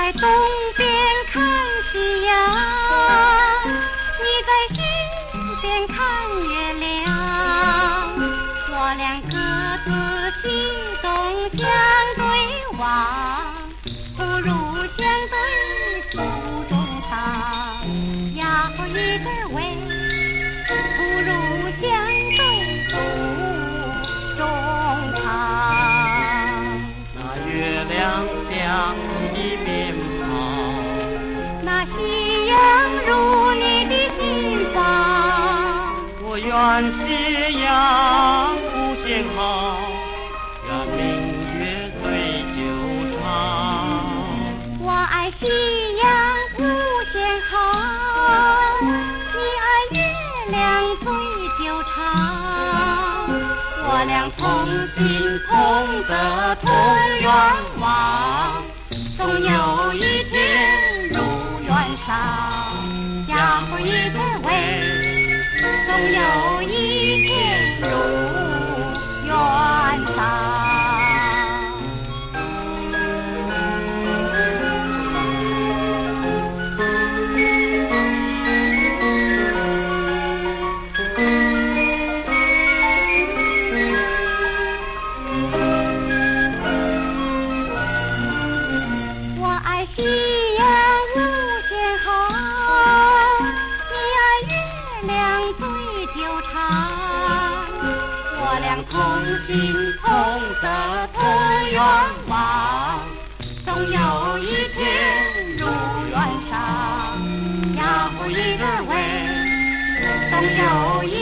在东边看夕阳，你在西边看月亮，我俩各自心中相对望，不如相对诉衷肠。呀呼一对喂，不如相对诉衷肠。那月亮像你的面庞，那夕阳如你的心房，我愿夕阳无限好，愿明月醉酒长。我爱夕阳无限好，你爱月亮醉酒长，我俩同心同德同愿望，总有一天如愿上。呀呼一对喂，总有一天如愿上。我爱夕阳无限好，你爱月亮醉酒长，我俩同心同德同愿望，总有一天如愿上。呀呼一对喂，总有一